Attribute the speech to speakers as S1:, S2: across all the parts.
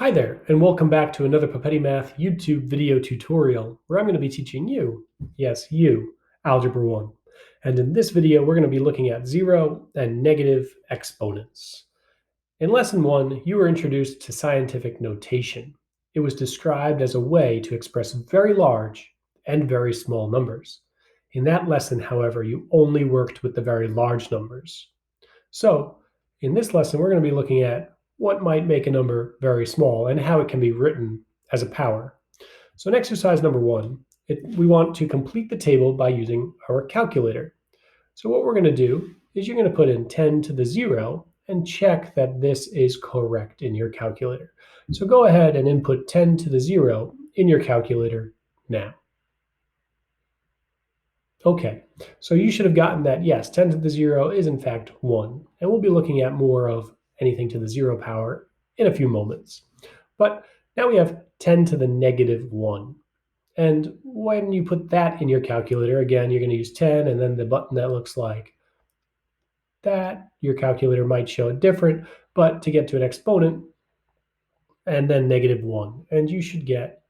S1: Hi there, and welcome back to another Papetti Math YouTube video tutorial where I'm going to be teaching you, yes, you, Algebra 1. And in this video, we're going to be looking at zero and negative exponents. In Lesson 1, you were introduced to scientific notation. It was described as a way to express very large and very small numbers. In that lesson, however, you only worked with the very large numbers. So, in this lesson, we're going to be looking at what might make a number very small and how it can be written as a power. So in exercise number 1, we want to complete the table by using our calculator. So what we're going to do is you're going to put in 10 to the 0 and check that this is correct in your calculator. So go ahead and input 10 to the 0 in your calculator now. Okay, so you should have gotten that, yes, 10 to the 0 is in fact 1. And we'll be looking at more of anything to the 0 power in a few moments. But now we have 10 to the negative 1. And when you put that in your calculator, again, you're going to use 10 and then the button that looks like that. Your calculator might show it different, but to get to an exponent, and then negative 1. And you should get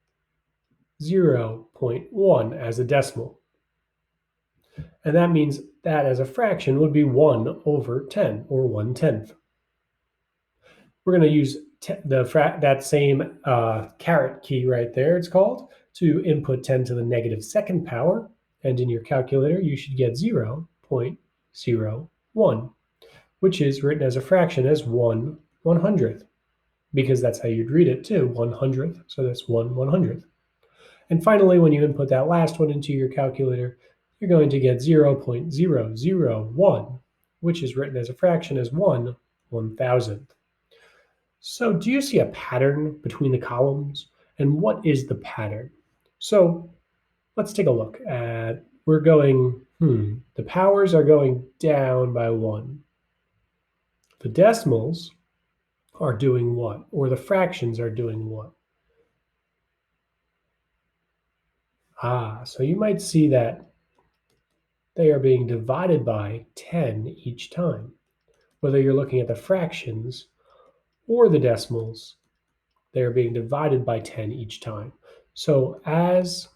S1: 0.1 as a decimal. And that means that as a fraction would be 1 over 10, or 1/10. We're going to use that same caret key right there, it's called, to input 10 to the negative second power. And in your calculator, you should get 0.01, which is written as a fraction as 1/100th, because that's how you'd read it too, 100th. So that's 1/100th. And finally, when you input that last one into your calculator, you're going to get 0.001, which is written as a fraction as 1/1000th. So do you see a pattern between the columns? And what is the pattern? So let's take a look at, the powers are going down by 1. The decimals are doing what? Or the fractions are doing what? So you might see that they are being divided by 10 each time. Whether you're looking at the fractions or the decimals, they are being divided by 10 each time. So as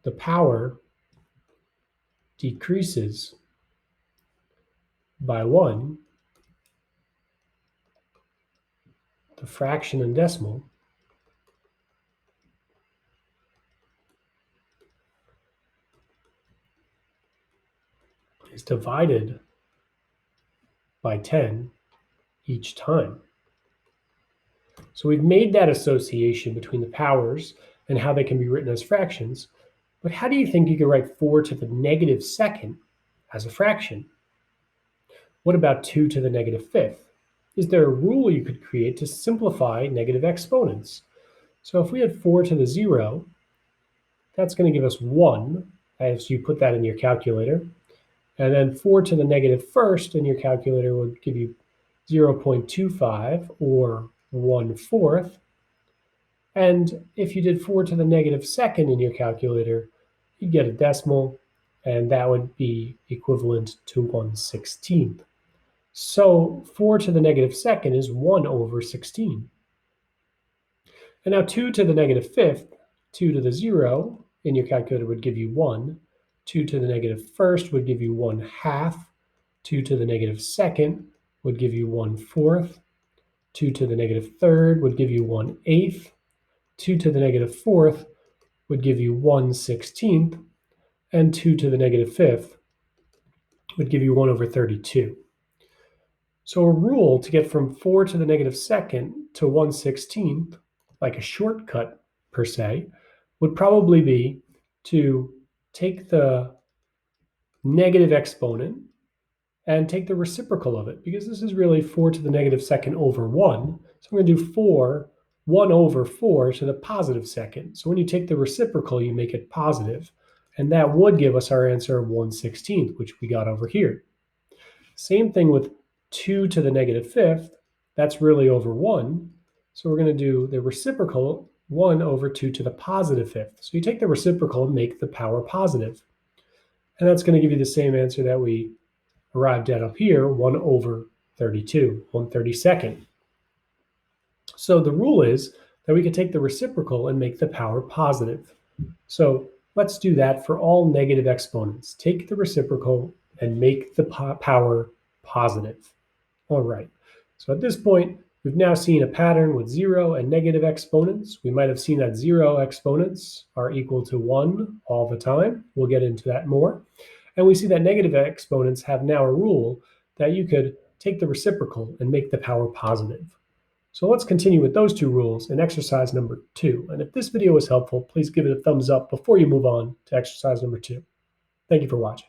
S1: the power decreases by 1, the fraction and decimal is divided by 10 each time. So we've made that association between the powers and how they can be written as fractions. But how do you think you could write 4 to the negative second as a fraction? What about 2 to the negative fifth? Is there a rule you could create to simplify negative exponents? So if we had 4 to the 0, that's going to give us 1 as you put that in your calculator. And then 4 to the negative first in your calculator would give you 0.25 or 1/4. And if you did 4 to the negative second in your calculator, you'd get a decimal, and that would be equivalent to 1/16. So 4 to the negative second is 1/16. And now 2 to the negative fifth, 2 to the 0 in your calculator would give you 1. 2 to the negative first would give you 1/2. 2 to the negative second would give you 1/4. 2 to the negative third would give you 1/8. 2 to the negative fourth would give you 1/16. And 2 to the negative fifth would give you 1/32. So a rule to get from 4 to the negative second to 1/16, like a shortcut per se, would probably be to take the negative exponent and take the reciprocal of it, because this is really 4 to the negative second over 1. So I'm going to do 1/4 to the positive second. So when you take the reciprocal, you make it positive, and that would give us our answer of 1/16, which we got over here. Same thing with 2 to the negative fifth. That's really over 1. So we're going to do the reciprocal, 1/2 to the positive fifth. So you take the reciprocal and make the power positive. And that's going to give you the same answer that we arrived at up here, 1/32, 1/32. So the rule is that we can take the reciprocal and make the power positive. So let's do that for all negative exponents. Take the reciprocal and make the power positive. All right, so at this point, we've now seen a pattern with zero and negative exponents. We might have seen that zero exponents are equal to 1 all the time. We'll get into that more. And we see that negative exponents have now a rule that you could take the reciprocal and make the power positive. So let's continue with those two rules in exercise number 2. And if this video was helpful, please give it a thumbs up before you move on to exercise number 2. Thank you for watching.